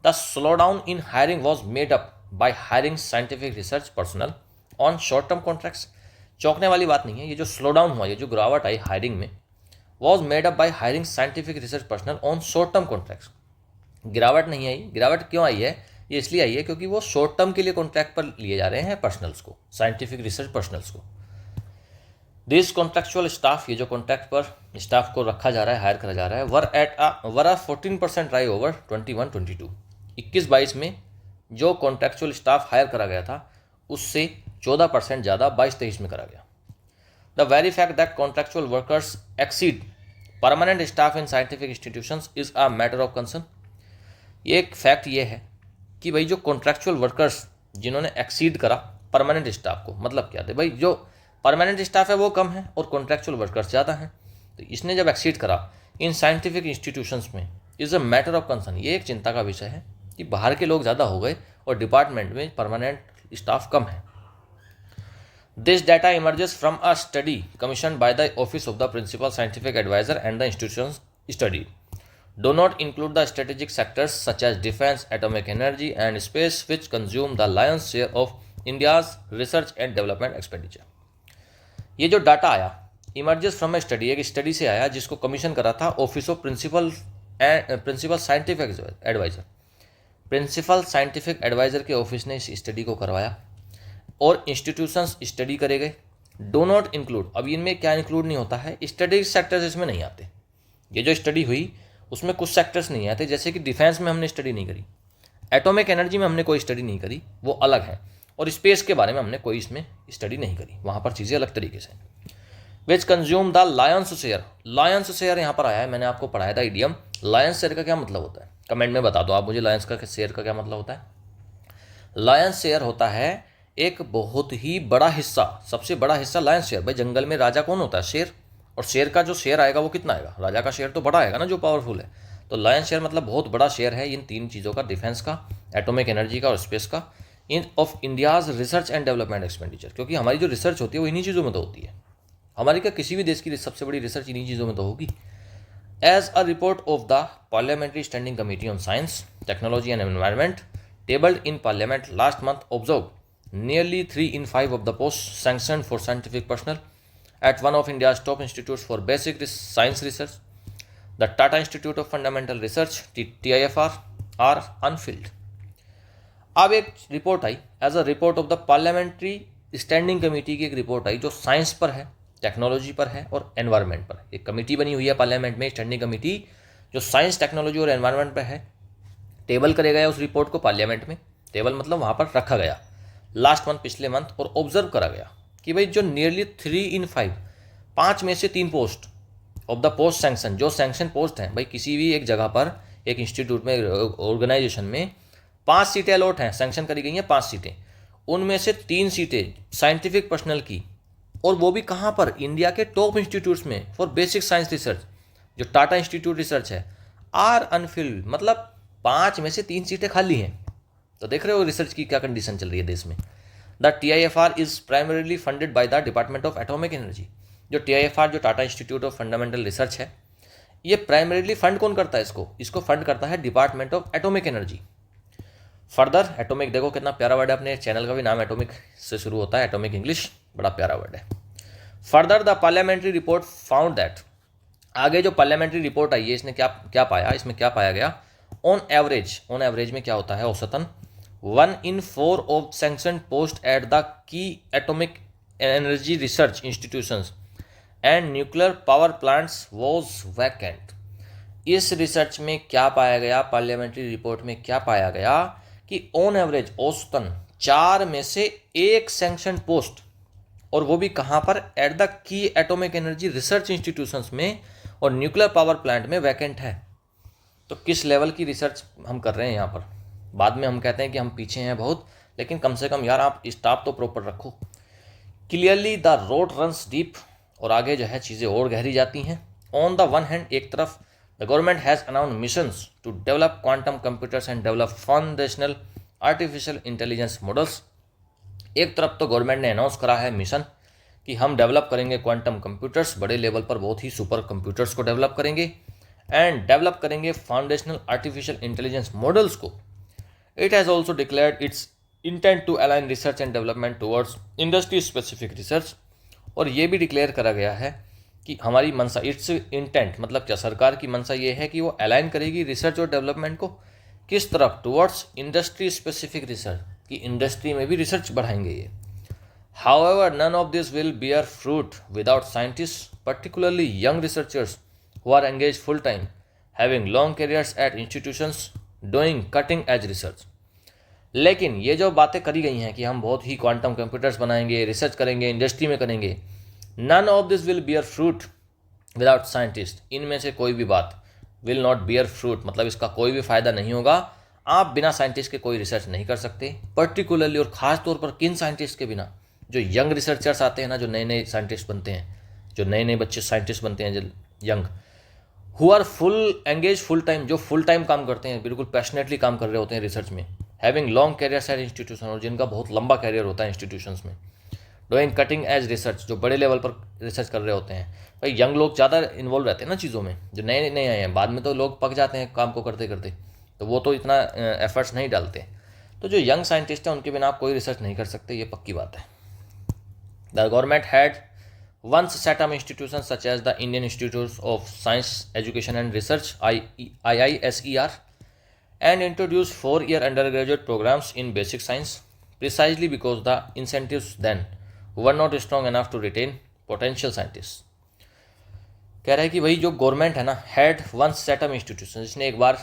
the slow down in hiring was made up by hiring scientific research personnel on short term contracts. चौंकने वाली बात नहीं है, ये जो स्लो डाउन हुआ, ये जो गिरावट आई हायरिंग में, was made up by hiring scientific research personnel on short term contracts. गिरावट नहीं आई, गिरावट क्यों आई है? ये इसलिए आई है क्योंकि वो शॉर्ट टर्म के लिए कॉन्ट्रैक्ट पर लिए जा रहे हैं पर्सनल्स को, साइंटिफिक रिसर्च पर्सनल्स को। दिस कॉन्ट्रैक्चुअल स्टाफ, ये जो कॉन्ट्रैक्ट पर स्टाफ को रखा जा रहा है, हायर करा जा रहा है, वर 14% राइज ओवर 21-22। 21-22 में जो कॉन्ट्रैक्चुअल स्टाफ हायर करा गया था उससे 14% ज़्यादा 22-23 में करा गया। The very fact that contractual workers exceed permanent staff in scientific institutions is a matter of concern. ये एक फैक्ट ये है कि भाई जो कॉन्ट्रैक्चुअल वर्कर्स जिन्होंने एक्सीड करा परमानेंट स्टाफ को, मतलब क्या थे भाई, जो परमानेंट स्टाफ है वो कम है और कॉन्ट्रैक्चुअल वर्कर्स ज़्यादा हैं, तो इसने जब एक्सीड करा इन साइंटिफिक इंस्टीट्यूशंस में, is a matter of concern, ये एक चिंता का विषय है कि बाहर के लोग ज़्यादा हो गए और डिपार्टमेंट में परमानेंट स्टाफ कम है। This data emerges from a study commission by the office of the principal scientific adviser and the institutions study do not include the strategic sectors such as defense, atomic energy and space which consume the lion's share of India's research and development expenditure. ये जो डाटा आया इमर्जेस फ्रॉम ए स्टडी, एक स्टडी से आया जिसको कमीशन करा था office of principal scientific adviser. Principal scientific adviser के ऑफिस ने इस स्टडी को करवाया और इंस्टीट्यूशंस स्टडी करे गए डो नॉट इंक्लूड, अब इनमें क्या इंक्लूड नहीं होता है, स्टडी सेक्टर्स इसमें नहीं आते। ये जो स्टडी हुई उसमें कुछ सेक्टर्स नहीं आते, जैसे कि डिफेंस में हमने स्टडी नहीं करी, एटॉमिक एनर्जी में हमने कोई स्टडी नहीं करी, वो अलग है, और स्पेस के बारे में हमने कोई इसमें स्टडी नहीं करी, वहाँ पर चीज़ें अलग तरीके से। विच consume the Lions share, Lions share यहाँ पर आया है, मैंने आपको पढ़ाया था इडियम। लायंस शेयर का क्या मतलब होता है, कमेंट में बता दो आप मुझे, लायंस का शेयर का क्या मतलब होता है। लायंस शेयर होता है एक बहुत ही बड़ा हिस्सा, सबसे बड़ा हिस्सा लायंस शेयर। भाई जंगल में राजा कौन होता है, शेर, और शेर का जो शेयर आएगा वो कितना आएगा, राजा का शेयर तो बड़ा आएगा ना, जो पावरफुल है। तो लायंस शेयर मतलब बहुत बड़ा शेयर है इन तीन चीज़ों का, डिफेंस का, एटॉमिक एनर्जी का और स्पेस का, in of India's research and development expenditure, क्योंकि हमारी जो रिसर्च होती है वो इन्हीं चीज़ों में तो होती है। हमारी क्या, किसी भी देश की सबसे बड़ी रिसर्च इन्हीं चीज़ों में तो होगी। As a report of the parliamentary standing committee on science technology and environment tabled in parliament last month observed nearly 3 in 5 of the posts sanctioned for scientific personnel at one of India's top institutes for basic science research, the Tata Institute of Fundamental Research TIFR, are unfilled. अब एक रिपोर्ट आई as a report of the parliamentary standing committee की, एक रिपोर्ट आई जो साइंस पर है, टेक्नोलॉजी पर है और एनवायरनमेंट पर। एक कमेटी बनी हुई है पार्लियामेंट में, स्टैंडिंग कमेटी, जो साइंस टेक्नोलॉजी और एनवायरनमेंट पर है। टेबल करे गया उस रिपोर्ट को पार्लियामेंट में, टेबल मतलब वहाँ पर रखा गया लास्ट मंथ, पिछले मंथ, और ऑब्जर्व करा गया कि भाई जो नियरली 3 in 5, 5 में से 3 post of the post sanction, जो सैंक्शन पोस्ट हैं, भाई किसी भी एक जगह पर, एक इंस्टीट्यूट में, ऑर्गेनाइजेशन में 5 सीटें अलॉट हैं, सैंक्शन करी गई हैं 5 सीटें, उनमें से 3 सीटें साइंटिफिक पर्सनल की, और वो भी कहाँ पर, इंडिया के टॉप इंस्टीट्यूट्स में फॉर बेसिक साइंस रिसर्च, जो टाटा इंस्टीट्यूट रिसर्च है, आर अनफिल्ड, मतलब 5 में से 3 सीटें खाली हैं। तो देख रहे हो रिसर्च की क्या कंडीशन चल रही है देश में। The TIFR is primarily funded by the department of atomic energy, जो TIFR, जो Tata institute of fundamental research है, ये प्राइमरीली फंड कौन करता है, इसको फंड करता है department of atomic energy. Further atomic, देखो कितना प्यारा वर्ड है, अपने चैनल का भी नाम एटॉमिक से शुरू होता है, एटॉमिक इंग्लिश, बड़ा प्यारा वर्ड है। Further the parliamentary report found that, आगे जो पार्लियामेंट्री रिपोर्ट आई है इसने क्या पाया, इसमें क्या पाया गया, ऑन एवरेज में क्या होता है, औसतन 1 in 4 of sanction post at the key atomic energy research institutions and nuclear power plants was vacant. इस रिसर्च में क्या पाया गया, पार्लियामेंट्री रिपोर्ट में क्या पाया गया कि ऑन एवरेज, औसतन 4 में से 1 सैंक्शन पोस्ट, और वो भी कहाँ पर, at the key atomic energy research institutions में और न्यूक्लियर पावर प्लांट में वैकेंट है। तो किस लेवल की रिसर्च हम कर रहे हैं यहाँ पर। बाद में हम कहते हैं कि हम पीछे हैं बहुत, लेकिन कम से कम यार आप स्टाफ तो प्रॉपर रखो। Clearly the road runs deep, और आगे जो है चीज़ें और गहरी जाती हैं। ऑन द वन हैंड, एक तरफ the government has announce missions to develop quantum computers and develop foundational artificial intelligence models. एक तरफ तो गवर्नमेंट ने अनाउंस करा है मिशन कि हम डेवलप करेंगे क्वांटम कंप्यूटर्स, बड़े लेवल पर बहुत ही सुपर कंप्यूटर्स को डेवलप करेंगे, एंड डेवलप करेंगे फाउंडेशनल आर्टिफिशियल इंटेलिजेंस मॉडल्स को। It has also declared its intent to align research and development towards industry specific research, और ये भी डिक्लेयर करा गया है कि हमारी मंशा, इट्स इंटेंट मतलब क्या, सरकार की मंशा ये है कि वो अलाइन करेगी रिसर्च और डेवलपमेंट को किस तरफ, टुवर्ड्स इंडस्ट्री स्पेसिफिक रिसर्च, कि इंडस्ट्री में भी रिसर्च बढ़ाएंगे ये। However none of this will bear fruit without scientist, particularly young researchers who are engaged full time, having long careers at institutions doing cutting edge research। लेकिन ये जो बातें करी गई हैं कि हम बहुत ही क्वांटम कंप्यूटर्स बनाएंगे, रिसर्च करेंगे, इंडस्ट्री में करेंगे, none of this will bear fruit without scientists, इनमें से कोई भी बात will not bear fruit, मतलब इसका कोई भी फायदा नहीं होगा, आप बिना साइंटिस्ट के कोई रिसर्च नहीं कर सकते। पर्टिकुलरली और ख़ास तौर पर किन साइंटिस्ट के बिना, जो यंग रिसर्चर्स आते हैं ना, जो नए नए साइंटिस्ट बनते हैं, जो नए नए बच्चे साइंटिस्ट बनते हैं, जो young, who are full engage full time, जो फुल टाइम काम करते हैं, बिल्कुल पैशनेटली काम कर रहे होते हैं रिसर्च में, having long carriers eight institution, और जिनका बहुत लंबा कैरियर होता है इंस्टीट्यूशंस में, डूइंग कटिंग एज रिसर्च, जो बड़े लेवल पर रिसर्च कर रहे होते हैं। भाई यंग लोग ज़्यादा इन्वॉल्व रहते हैं ना चीज़ों में, जो नए नए आए हैं, बाद में तो लोग पक जाते हैं काम को करते करते, तो वो तो इतना एफर्ट्स नहीं डालते। तो जो यंग साइंटिस्ट हैं उनके बिना आप कोई रिसर्च नहीं कर सकते, ये पक्की बात है। The government had once set up institutions such as the Indian Institutes of Science Education and Research IISER and introduced 4-year undergraduate programs in basic science, precisely because the incentives then were not strong enough to retain potential scientist. कह रहा है कि भाई जो गवर्नमेंट है ना, had once set up institution, जिसने एक बार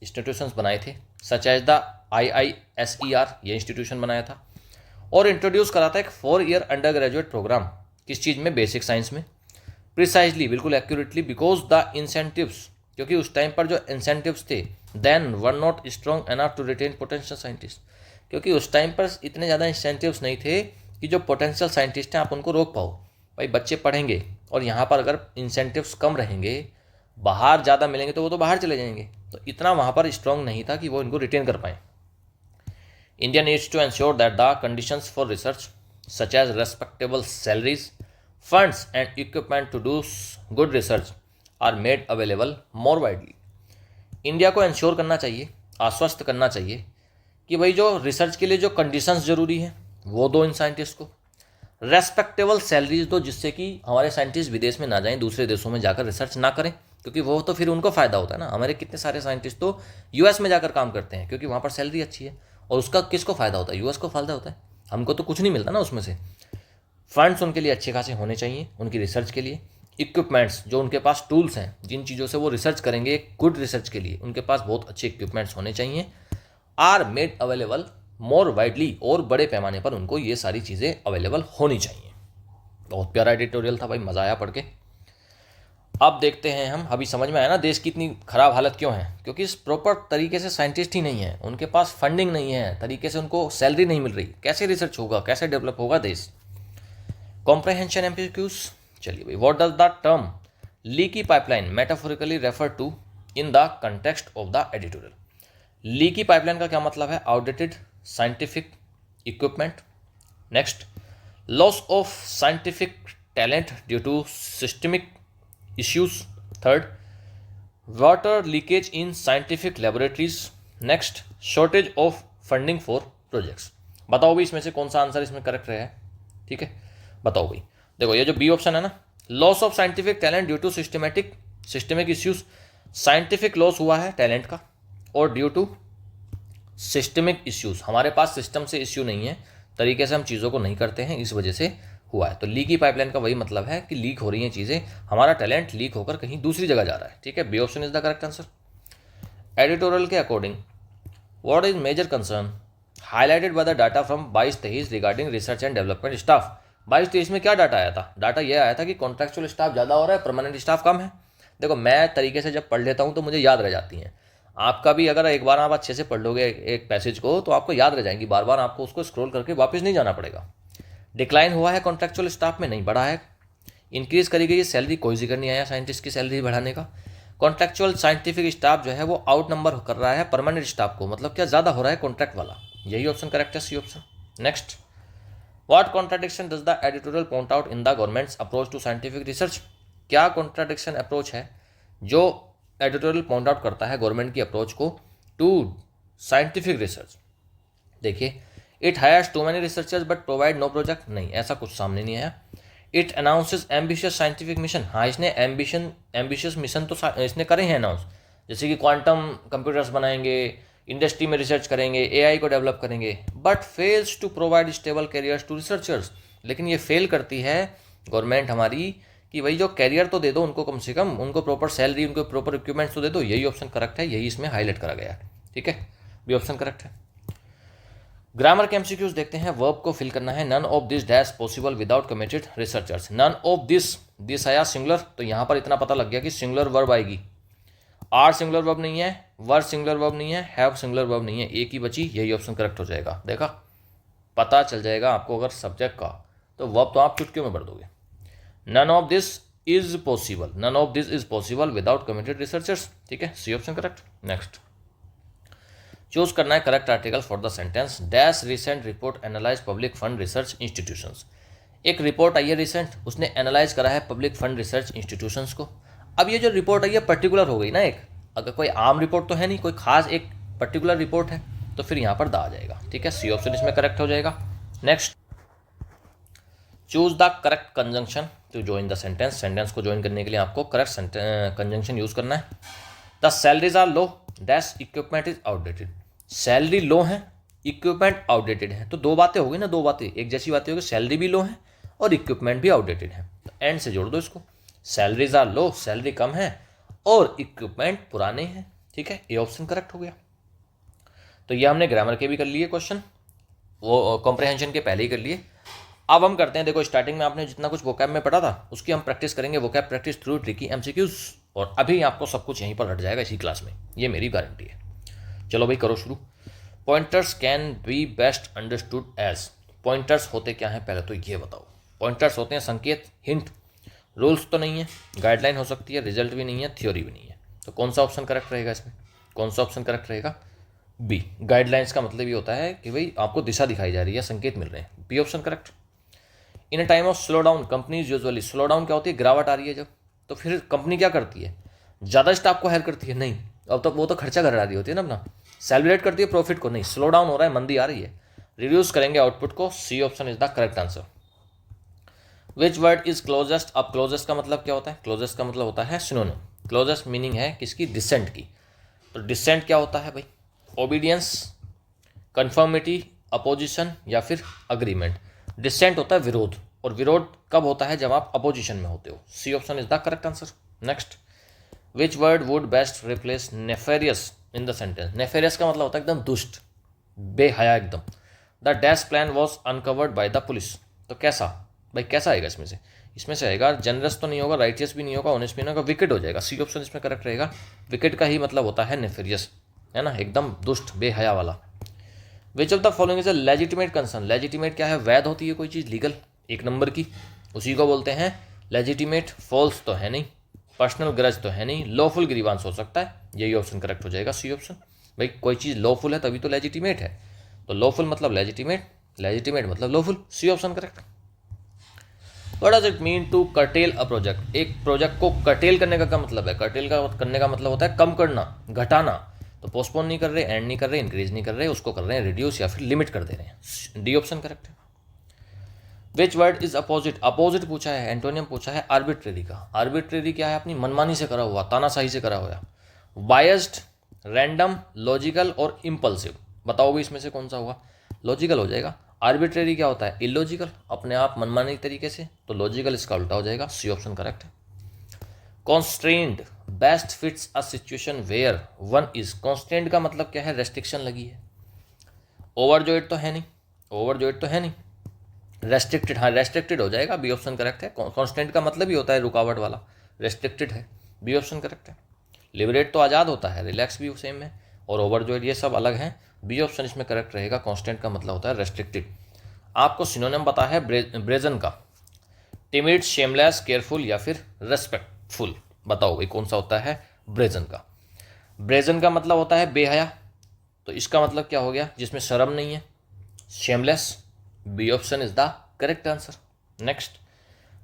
इंस्टीट्यूशंस बनाए थे, सच एज द IISER, ये इंस्टीट्यूशन बनाया था, और इंट्रोड्यूस करा था एक 4 ईयर अंडर ग्रेजुएट प्रोग्राम, किस चीज़ में, बेसिक साइंस में, प्रिसाइजली, बिल्कुल एक्यूरेटली, बिकॉज द इंसेंटिव्स, क्योंकि उस टाइम पर जो इंसेंटिव्स थे, then were not strong enough to retain potential scientist, क्योंकि उस टाइम पर इतने ज़्यादा इंसेंटिव्स नहीं थे कि जो पोटेंशियल साइंटिस्ट हैं आप उनको रोक पाओ। भाई बच्चे पढ़ेंगे और यहाँ पर अगर इंसेंटिव्स कम रहेंगे, बाहर ज़्यादा मिलेंगे तो वो तो बाहर चले जाएंगे, तो इतना वहाँ पर स्ट्रॉन्ग नहीं था कि वो इनको रिटेन कर पाएँ। India needs to ensure that the conditions for research such as respectable salaries, funds and equipment to do good research are made available more widely. India को इंश्योर करना चाहिए, आश्वस्त करना चाहिए कि भाई जो रिसर्च के लिए जो कंडीशंस ज़रूरी हैं वो दो इन साइंटिस्ट को, रेस्पेक्टेबल सैलरीज दो, जिससे कि हमारे साइंटिस्ट विदेश में ना जाएं, दूसरे देशों में जाकर रिसर्च ना करें, क्योंकि वो तो फिर उनको फ़ायदा होता है ना। हमारे कितने सारे साइंटिस्ट तो US में जाकर काम करते हैं क्योंकि वहाँ पर सैलरी अच्छी है, और उसका किसको फ़ायदा होता है, US को फ़ायदा होता है, हमको तो कुछ नहीं मिलता ना उसमें से। फंड्स उनके लिए अच्छे खासे होने चाहिए उनकी रिसर्च के लिए, इक्विपमेंट्स, जो उनके पास टूल्स हैं जिन चीज़ों से वो रिसर्च करेंगे गुड रिसर्च के लिए, उनके पास बहुत अच्छे इक्विपमेंट्स होने चाहिए, are made available more widely, और बड़े पैमाने पर उनको ये सारी चीज़ें अवेलेबल होनी चाहिए। बहुत प्यारा एडिटोरियल था भाई, मज़ा आया पढ़ के। अब देखते हैं हम, अभी समझ में आया ना देश की इतनी ख़राब हालत क्यों है, क्योंकि इस प्रॉपर तरीके से साइंटिस्ट ही नहीं है, उनके पास फंडिंग नहीं है, तरीके से उनको सैलरी नहीं मिल रही, कैसे रिसर्च होगा, कैसे डेवलप होगा देश। कॉम्प्रहेंशन MCQs, चलिए भाई, what does the term leaky pipeline metaphorically refer to in the context of the editorial. Leaky pipeline का क्या मतलब है, outdated scientific equipment, next loss of scientific talent due to systemic issues, third water leakage in scientific laboratories, next shortage of funding for projects। बताओ भाई इसमें से कौन सा आंसर इसमें करेक्ट रहा है, ठीक है बताओ भाई। देखो ये जो बी ऑप्शन है ना, loss of scientific talent due to systemic issues, scientific loss हुआ है टैलेंट का, और ड्यू टू सिस्टमिक इश्यूज, हमारे पास सिस्टम से इश्यू नहीं है, तरीके से हम चीज़ों को नहीं करते हैं, इस वजह से हुआ है। तो लीकी पाइपलाइन का वही मतलब है कि लीक हो रही हैं चीज़ें, हमारा टैलेंट लीक होकर कहीं दूसरी जगह जा रहा है, ठीक है। B option is the correct answer. Editorial के according what is major concern highlighted by the data from 22-23 regarding research and development staff. 22-23 में क्या डाटा आया था, डाटा ये आया था कि कॉन्ट्रैक्चुअल स्टाफ ज़्यादा हो रहा है, परमानेंट स्टाफ कम है। देखो मैं तरीके से जब पढ़ लेता हूँ तो मुझे याद रह जाती हैं, आपका भी अगर एक बार आप अच्छे से पढ़ लोगे एक पैसेज को तो आपको याद रह जाएंगी, बार बार आपको उसको स्क्रॉल करके वापस नहीं जाना पड़ेगा। डिक्लाइन हुआ है कॉन्ट्रैक्चुअल स्टाफ में, नहीं बढ़ा है। इंक्रीज करी गई सैलरी, कोई जिक्र नहीं आया साइंटिस्ट की सैलरी बढ़ाने का। कॉन्ट्रैक्चुअल साइंटिफिक स्टाफ जो है वो आउट नंबर कर रहा है परमानेंट स्टाफ को, मतलब क्या ज़्यादा हो रहा है कॉन्ट्रैक्ट वाला, यही ऑप्शन करेक्ट है, C option. Next, what contradiction does the editorial point out in the government's approach to scientific research. क्या कॉन्ट्राडिक्शन अप्रोच है जो एडिटोरियल पॉइंट आउट करता है गवर्नमेंट की अप्रोच को टू साइंटिफिक रिसर्च। देखिए, it hires too many researchers but provide no project, नहीं ऐसा कुछ सामने नहीं आया। It announces ambitious scientific mission, हाँ इसने एम्बिशियस मिशन तो इसने करे हैं अनाउंस, जैसे कि क्वांटम कंप्यूटर्स बनाएंगे, इंडस्ट्री में रिसर्च करेंगे, AI को डेवलप करेंगे, but fails to provide stable careers to researchers. लेकिन ये फेल करती है गवर्नमेंट हमारी कि भाई जो कैरियर तो दे दो उनको, कम से कम उनको प्रॉपर सैलरी, उनको प्रॉपर इक्विपमेंट्स तो दे दो। यही ऑप्शन करेक्ट है, यही इसमें हाईलाइट करा गया है, ठीक है, बी ऑप्शन करेक्ट है। ग्रामर के MCQs देखते हैं, वर्ब को फिल करना है। None of this dash possible without committed researchers. None of this आया सिंगुलर, तो यहाँ पर इतना पता लग गया कि सिंगुलर वर्ब आएगी। आर सिंगुलर वर्ब नहीं है, वर सिंगुलर वर्ब नहीं है, हैव सिंगुलर वर्ब नहीं है, एक ही बची, यही ऑप्शन करेक्ट हो जाएगा। देखा, पता चल जाएगा आपको अगर सब्जेक्ट का, तो वर्ब तो आप चुटकियों में भर दोगे। None of this is possible, none of this is possible without committed researchers, ठीक है, C option correct. Next, choose करना है correct article for the sentence. Dash recent report analyze public fund research institutions. एक रिपोर्ट आई है रिसेंट, उसने एनालाइज करा है पब्लिक फंड रिसर्च इंस्टीट्यूशंस को। अब ये जो रिपोर्ट आई है पर्टिकुलर हो गई ना, एक अगर कोई आम रिपोर्ट तो है नहीं, कोई खास एक पर्टिकुलर रिपोर्ट है, तो फिर यहाँ पर दा आ जाएगा, ठीक है, सी ऑप्शन इसमें करेक्ट हो जाएगा। Next, choose the correct conjunction to join the sentence. Sentence को ज्वाइन करने के लिए आपको करेक्ट कंजंक्शन यूज करना है। The salaries are low dash equipment is outdated. Salary low है, इक्विपमेंट आउटडेटेड है, तो दो बातें हो गई ना, दो बातें एक जैसी बातें होगी, सैलरी भी लो है और इक्विपमेंट भी आउटडेटेड है। तो एंड से जोड़ दो इसको। सैलरीज आर लो, सैलरी कम है और इक्विपमेंट पुराने हैं। ठीक है, ये ऑप्शन करेक्ट हो गया। तो ये हमने ग्रामर के भी कर लिए क्वेश्चन, वो कॉम्प्रहेंशन के पहले ही कर लिए। अब हम करते हैं, देखो स्टार्टिंग में आपने जितना कुछ वोकैब में पढ़ा था उसकी हम प्रैक्टिस करेंगे, vocab practice through tricky MCQs, और अभी आपको सब कुछ यहीं पर रट जाएगा इसी क्लास में, ये मेरी गारंटी है। चलो भाई करो शुरू। Pointers can be best understood as, pointers होते क्या हैं पहले तो ये बताओ। पॉइंटर्स होते हैं संकेत, हिंट, रूल्स तो नहीं है, गाइडलाइन हो सकती है, रिजल्ट भी नहीं है, थ्योरी भी नहीं है। तो कौन सा ऑप्शन करेक्ट रहेगा इसमें, कौन सा ऑप्शन करेक्ट रहेगा? बी। गाइडलाइंस का मतलब ये होता है कि भाई आपको दिशा दिखाई जा रही है, संकेत मिल रहे हैं, B option correct. In a time of slow down companies usually, slow down क्या होती है, गिरावट आ रही है जब, तो फिर कंपनी क्या करती है, ज़्यादा स्टाफ को हायर करती है? नहीं, अब तो वो तो खर्चा घटा रही होती है ना अपना, सेलिब्रेट करती है प्रॉफिट को। नहीं, स्लो डाउन हो रहा है, मंदी आ रही है, रिड्यूस करेंगे आउटपुट को, C option is the correct answer. Which word is closest, अब क्लोजेस्ट का मतलब क्या होता है, क्लोजेस्ट का मतलब होता है सिनोनिम। क्लोजेस्ट मीनिंग है किसकी, डिसेंट की। तो डिसेंट क्या होता है भाई, ओबीडियंस, कन्फर्मिटी, अपोजिशन या फिर अग्रीमेंट। डिसेंट होता है विरोध, और विरोध कब होता है, जब आप अपोजिशन में होते हो, C option is the correct answer. Next, which word would best replace nefarious in the sentence, nefarious का मतलब होता है एकदम दुष्ट, बेहया एकदम। The dash plan was uncovered by the police, तो कैसा भाई, कैसा आएगा इसमें से, इसमें से आएगा जनरस तो नहीं होगा, राइटियस भी नहीं होगा, ऑनेस्ट भी नहीं होगा, विकेट हो जाएगा, सी ऑप्शन इसमें करेक्ट रहेगा। विकेट का ही मतलब होता है नेफेरियस, है ना, एकदम दुष्ट बेहया वाला। विच of the following is a legitimate concern, legitimate क्या है, वैध होती है कोई चीज़, लीगल, एक नंबर की, उसी को बोलते हैं लेजिटिमेट। फॉल्स तो है नहीं, पर्सनल ग्रज तो है नहीं, लॉफुल ग्रीवांस हो सकता है, यही ऑप्शन करेक्ट हो जाएगा, सी ऑप्शन। भाई कोई चीज़ लॉफुल है तभी तो लेजिटिमेट है, तो लॉफुल मतलब लेजिटिमेट, लेजिटिमेट मतलब lawful, C option correct. What does it mean to curtail a project, एक प्रोजेक्ट को कर्टेल करने का क्या मतलब है, कर्टेल का करने का मतलब होता है कम करना, घटाना। तो पोस्टपोन नहीं कर रहे, एंड नहीं कर रहे, इंक्रीज नहीं कर रहे, उसको कर रहे हैं रिड्यूस या फिर लिमिट कर दे रहे हैं, डी ऑप्शन करेक्ट है। विच वर्ड इज अपोजिट, अपोजिट पूछा है, एंटोनियम पूछा है आर्बिट्रेरी का। आर्बिट्रेरी क्या है, अपनी मनमानी से करा हुआ, तानाशाही से करा हुआ। बायस्ड, रैंडम, लॉजिकल और इम्पल्सिव, बताओ भी इसमें से कौन सा हुआ, लॉजिकल हो जाएगा। आर्बिट्रेरी क्या होता है, इलॉजिकल, अपने आप मनमानी तरीके से, तो लॉजिकल इसका उल्टा हो जाएगा, सी ऑप्शन करेक्ट है। Constrained, best fits a situation where one is, constrained का मतलब क्या है, रेस्ट्रिक्शन लगी है। ओवरजॉइड तो है नहीं, ओवरजॉइड तो है नहीं, रेस्ट्रिक्टेड, हाँ रेस्ट्रिक्टेड हो जाएगा, बी ऑप्शन करेक्ट है। कॉन्स्टेंट का मतलब ही होता है रुकावट वाला, रेस्ट्रिक्टेड है, बी ऑप्शन करेक्ट है। लिबरेट तो आज़ाद होता है, रिलैक्स भी सेम है, और ओवरजॉइड ये सब अलग हैं, बी ऑप्शन इसमें करेक्ट रहेगा। कॉन्स्टेंट का मतलब होता है रेस्ट्रिक्टेड। आपको सिनोनिम पता है ब्रेजन का, टिमिड, शेमलेस, केयरफुल या फिर रेस्पेक्टफुल, बताओ भाई कौन सा होता है ब्रेजन का। ब्रेजन का मतलब होता है बेहया, तो इसका मतलब क्या हो गया, जिसमें शर्म नहीं है, shameless, B option is the correct answer. Next,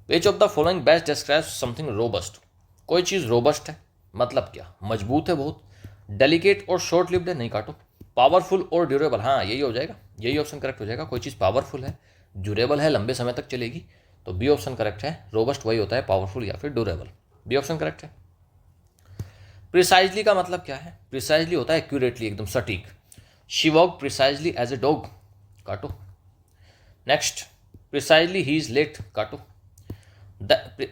which of the following best describes something robust, कोई चीज़ रोबस्ट है मतलब क्या, मजबूत है बहुत, डेलिकेट और शॉर्ट लिव्ड है, नहीं काटो, पावरफुल और ड्यूरेबल, हाँ यही हो जाएगा, यही ऑप्शन करेक्ट हो जाएगा। कोई चीज़ पावरफुल है, ड्यूरेबल है, लंबे समय तक चलेगी, तो बी ऑप्शन करेक्ट है। रोबस्ट वही होता है, पावरफुल या फिर ड्यूरेबल, बी ऑप्शन करेक्ट है। प्रिसाइजली का मतलब क्या है, प्रिसाइजली होता है एक्यूरेटली, एकदम सटीक। She walk precisely as a dog, काटो। Next, precisely he is late, काटो।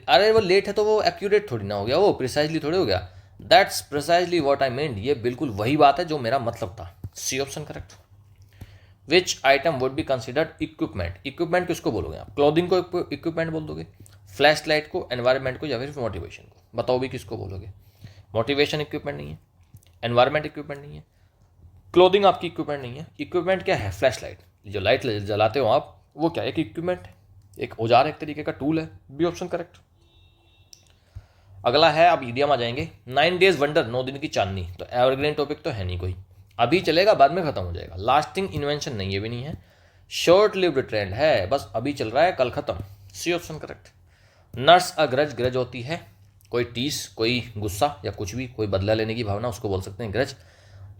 अरे वो लेट है तो वो एक्यूरेट थोड़ी ना हो गया, वो प्रिसाइजली थोड़ी हो गया। That's precisely what I mean, ये बिल्कुल वही बात है जो मेरा मतलब था, C option correct. Which item would be considered equipment, equipment किसको बोलोगे आप, क्लोथिंग को इक्विपमेंट बोल दोगे, फ्लैश लाइट को, एनवायरमेंट को या फिर मोटिवेशन को, बताओ भी किसको बोलोगे। मोटिवेशन इक्विपमेंट नहीं है, एनवायरमेंट इक्विपमेंट नहीं है, क्लोथिंग आपकी इक्विपमेंट नहीं है। इक्विपमेंट क्या है, फ्लैश लाइट, जो लाइट जलाते हो आप, वो क्या है, एक इक्विपमेंट है, एक औजार, एक तरीके का टूल है, बी ऑप्शन करेक्ट। अगला है, अब ईडियम आ जाएंगे। 9 डेज वंडर, 9 दिन की चांदनी, तो एवरग्रीन टॉपिक तो है नहीं कोई, अभी चलेगा बाद में खत्म हो जाएगा। लास्टिंग इन्वेंशन नहीं, ये भी नहीं है। शॉर्ट लिव्ड ट्रेंड है, बस अभी चल रहा है, कल खत्म, C option correct. Nurse a grudge, grudge होती है कोई टीस, कोई गुस्सा या कुछ भी, कोई बदला लेने की भावना, उसको बोल सकते हैं ग्रज।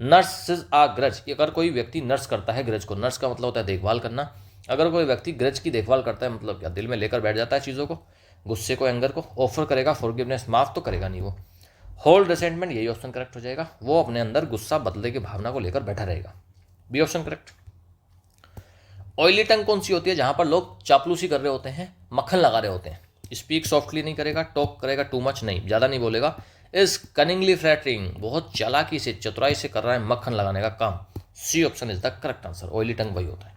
नर्स आ ग्रज, अगर कोई व्यक्ति नर्स करता है ग्रज को, नर्स का मतलब होता है देखभाल करना, अगर कोई व्यक्ति ग्रज की देखभाल करता है मतलब क्या, दिल में लेकर बैठ जाता है चीज़ों को, गुस्से को, एंगर को, ऑफर करेगा फॉरगिवनेस, माफ तो करेगा नहीं वो। होल्ड रिसेंटमेंट, यही ऑप्शन करेक्ट हो जाएगा, वो अपने अंदर गुस्सा, बदले की भावना को लेकर बैठा रहेगा, बी ऑप्शन करेक्ट। ऑयली टंग कौन सी होती है? जहाँ पर लोग चापलूसी कर रहे होते हैं, मक्खन लगा रहे होते हैं। स्पीक सॉफ्टली नहीं करेगा, टॉक करेगा टू मच नहीं, ज़्यादा नहीं बोलेगा। इज कनिंगली फ्लैटरिंग, बहुत चालाकी से चतुराई से कर रहा है मक्खन लगाने का काम। C option is the correct answer. Oily tongue वही होता है।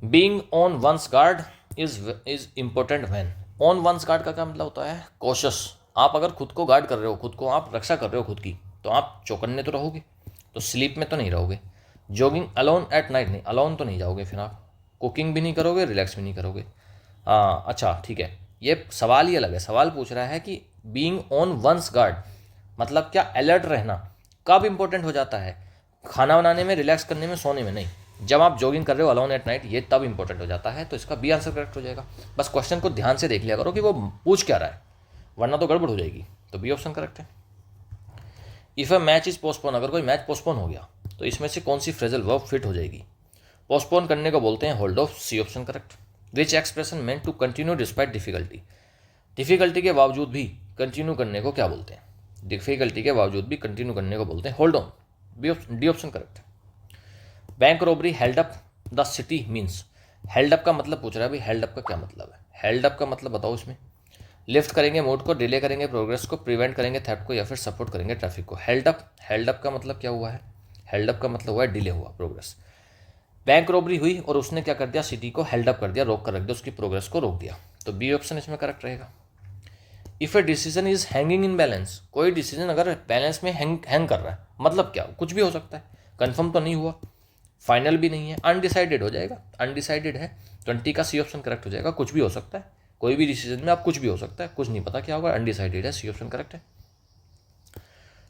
Being on one's guard is important when. On one's guard का क्या मतलब होता है? कॉशियस। आप अगर खुद को गार्ड कर रहे हो, खुद को आप रक्षा कर रहे हो खुद की, तो आप चौकन्ने तो रहोगे, तो स्लीप में तो नहीं रहोगे। जॉगिंग अलोन एट नाइट, नहीं अलोन तो नहीं जाओगे फिर आप। कुकिंग भी नहीं करोगे, रिलैक्स भी नहीं करोगे। अच्छा ठीक है, ये सवाल ही अलग है। सवाल पूछ रहा है कि बीइंग ऑन वंस गार्ड मतलब क्या? अलर्ट रहना कब इंपॉर्टेंट हो जाता है? खाना बनाने में, रिलैक्स करने में, सोने में नहीं। जब आप जॉगिंग कर रहे हो अलोन एट नाइट, ये तब इंपॉर्टेंट हो जाता है। तो इसका बी आंसर करेक्ट हो जाएगा। बस क्वेश्चन को ध्यान से देख लिया करो कि वो पूछ क्या रहा है, वरना तो गड़बड़ हो जाएगी। तो बी ऑप्शन करेक्ट है। If a match is postpone, अगर कोई मैच पोस्टपोन हो गया तो इसमें से कौन सी फ्रेजल वर्ब फिट हो जाएगी? पोस्टपोन करने को बोलते हैं hold off. C option correct. Which expression meant to continue despite difficulty, difficulty के बावजूद भी कंटिन्यू करने को क्या बोलते हैं? डिफिकल्टी के बावजूद भी कंटिन्यू करने को बोलते हैं hold on. D option correct. Bank robbery held up the city means. Held up का मतलब पूछ रहा है भाई, हेल्ड अप का क्या मतलब है? हेल्ड अप का मतलब बताओ इसमें। लिफ्ट करेंगे मूड को, डिले करेंगे प्रोग्रेस को, प्रिवेंट करेंगे थेफ्ट को, या फिर सपोर्ट करेंगे ट्रैफिक को। हेल्ड अप का मतलब क्या हुआ है? हेल्ड अप का मतलब हुआ है डिले हुआ, प्रोग्रेस। बैंक रॉबरी हुई और उसने क्या कर दिया? सिटी को हेल्ड अप कर दिया, रोक कर रख दिया, उसकी प्रोग्रेस को रोक दिया। तो बी ऑप्शन इसमें करेक्ट रहेगा। If a decision is hanging in balance, कोई डिसीजन अगर बैलेंस में हैंग कर रहा है, मतलब क्या? कुछ भी हो सकता है, कंफर्म तो नहीं हुआ, फाइनल भी नहीं है, अनडिसाइडेड हो जाएगा। अनडिसाइडेड है, 20 का सी ऑप्शन करेक्ट हो जाएगा। कुछ भी हो सकता है, कोई भी डिसीजन में आप कुछ भी हो सकता है, कुछ नहीं पता क्या होगा, अनडिसाइडेड है, सी ऑप्शन करेक्ट है।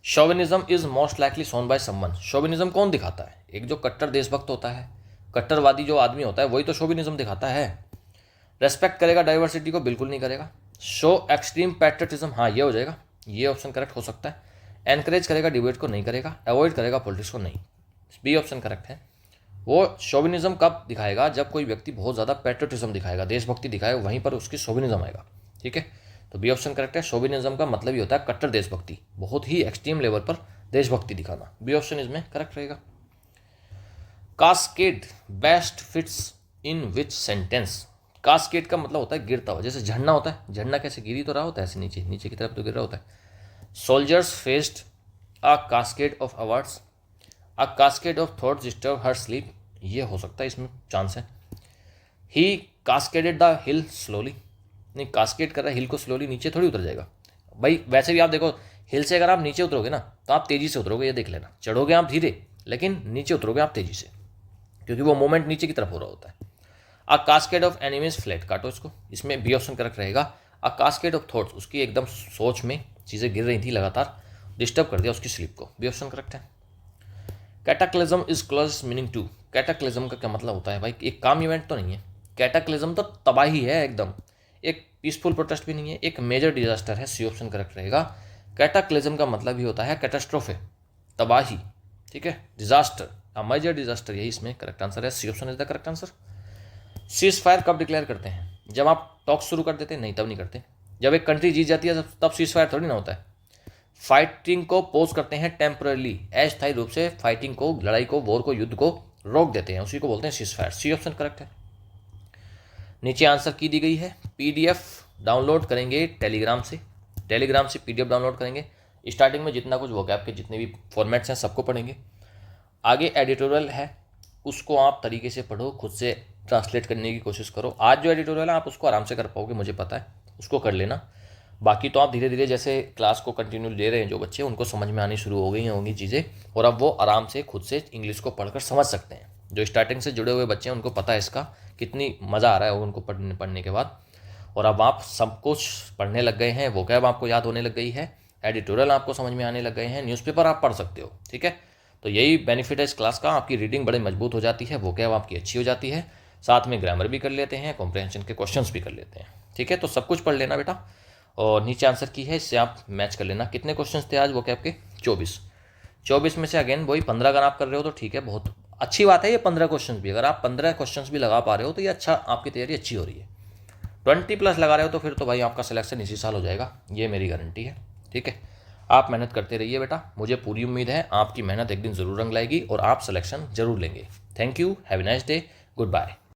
Chauvinism is most likely shown by someone. Chauvinism कौन दिखाता है? एक जो कट्टर देशभक्त होता है, कट्टरवादी जो आदमी होता है, वही तो शोविनिज्म दिखाता है। रेस्पेक्ट करेगा डाइवर्सिटी को? बिल्कुल नहीं करेगा। शो एक्सट्रीम पैट्रियटिज्म, हाँ ये हो जाएगा, ये ऑप्शन करेक्ट हो सकता है। एनकरेज करेगा डिबेट को? नहीं करेगा। अवॉइड करेगा पॉलिटिक्स को? नहीं। बी ऑप्शन करेक्ट है। वो शोविनिज्म कब दिखाएगा? जब कोई व्यक्ति बहुत ज़्यादा पैट्रियटिज्म दिखाएगा, देशभक्ति दिखाएगा, वहीं पर उसकी शोविनिज्म आएगा। ठीक है, तो बी ऑप्शन करेक्ट है। शोविनिज्म का मतलब ही होता है कट्टर देशभक्ति, बहुत ही एक्सट्रीम लेवल पर देशभक्ति दिखाना। बी ऑप्शन इसमें करेक्ट रहेगा। कास्केड बेस्ट फिट्स इन विच सेंटेंस। कास्केड का मतलब होता है गिरता हुआ, जैसे झरना होता है, झरना कैसे गिरी तो रहा होता है, ऐसे नीचे नीचे की तरफ तो गिर रहा होता है। Soldiers faced a cascade of awards, a cascade of thoughts disturb her sleep, ये हो सकता है, इसमें चांस है। ही कास्केडेड द हिल स्लोली, नहीं कास्केड कर रहा है हिल को स्लोली, नीचे थोड़ी उतर जाएगा भाई। वैसे भी आप देखो, हिल से अगर आप नीचे उतरोगे ना तो आप तेज़ी से उतरोगे, ये देख लेना। चढ़ोगे आप धीरे, लेकिन नीचे उतरोगे आप तेज़ी से, क्योंकि वो मोमेंट नीचे की तरफ हो रहा होता है। अ कास्केड ऑफ एनिमीज फ्लैट, काटो इसको, इसमें बी ऑप्शन करेक्ट रहेगा। अ कास्केड ऑफ थॉट्स, उसकी एकदम सोच में चीज़ें गिर रही थी लगातार, डिस्टर्ब कर दिया उसकी स्लीप को। बी ऑप्शन करेक्ट है। Cataclysm is closest meaning to. Cataclysm का क्या मतलब होता है भाई? एक काम इवेंट तो नहीं है, कैटाक्लिज्म तो तबाही है एकदम, एक पीसफुल प्रोटेस्ट भी नहीं है, एक मेजर डिजास्टर है। सी ऑप्शन करेक्ट रहेगा। कैटाक्लिज्म का मतलब ही होता है कैटास्ट्रोफे, तबाही। ठीक है, डिजास्टर, अ मेजर डिजास्टर, यही इसमें करेक्ट आंसर है। C option is the correct answer. Cease fire कब डिक्लेयर करते हैं? जब आप टॉक शुरू कर देते हैं? नहीं, तब नहीं करते। जब एक कंट्री जीत जाती है तब सीज फायर थोड़ी ना होता है। फाइटिंग को पोज करते हैं टेम्परली, अस्थायी रूप से फाइटिंग को, लड़ाई को, वॉर को, युद्ध को रोक देते हैं, उसी को बोलते हैं cease fire. C option correct है। नीचे आंसर की दी गई है। पीडीएफ डाउनलोड करेंगे टेलीग्राम से, टेलीग्राम से पीडीएफ डाउनलोड करेंगे। स्टार्टिंग में जितना कुछ वोकैब के जितने भी फॉर्मेट्स हैं सबको पढ़ेंगे। आगे एडिटोरियल है, उसको आप तरीके से पढ़ो, खुद से ट्रांसलेट करने की कोशिश करो। आज जो एडिटोरियल है आप उसको आराम से कर पाओगे, मुझे पता है, उसको कर लेना। बाकी तो आप धीरे धीरे जैसे क्लास को कंटिन्यू ले रहे हैं जो बच्चे, उनको समझ में आनी शुरू हो गई होंगी चीज़ें, और अब वो आराम से खुद से इंग्लिश को पढ़कर समझ सकते हैं। जो स्टार्टिंग से जुड़े हुए बच्चे हैं उनको पता है इसका कितनी मज़ा आ रहा है उनको पढ़ने के बाद। और अब आप सब कुछ पढ़ने लग गए हैं, वोकैब आपको याद होने लग गई है, एडिटोरियल आपको समझ में आने लग गए हैं, न्यूज़पेपर आप पढ़ सकते हो। ठीक है, तो यही बेनिफिट है इस क्लास का, आपकी रीडिंग बड़ी मजबूत हो जाती है, वोकैब आपकी अच्छी हो जाती है, साथ में ग्रामर भी कर लेते हैं, कॉम्प्रहेंशन के क्वेश्चंस भी कर लेते हैं। ठीक है, तो सब कुछ पढ़ लेना बेटा, और नीचे आंसर की है, इससे आप मैच कर लेना। कितने क्वेश्चंस थे आज वोकैब के? 24 में से अगेन वही 15 अगर आप कर रहे हो तो ठीक है, बहुत अच्छी बात है। ये 15 क्वेश्चंस भी, अगर आप 15 क्वेश्चंस भी लगा पा रहे हो तो ये अच्छा, आपकी तैयारी अच्छी हो रही है। 20+ लगा रहे हो तो फिर तो भाई आपका सिलेक्शन इसी साल हो जाएगा, ये मेरी गारंटी है। ठीक है, आप मेहनत करते रहिए बेटा, मुझे पूरी उम्मीद है आपकी मेहनत एक दिन ज़रूर रंग लाएगी और आप सिलेक्शन ज़रूर लेंगे। Thank you, have a nice day, good bye.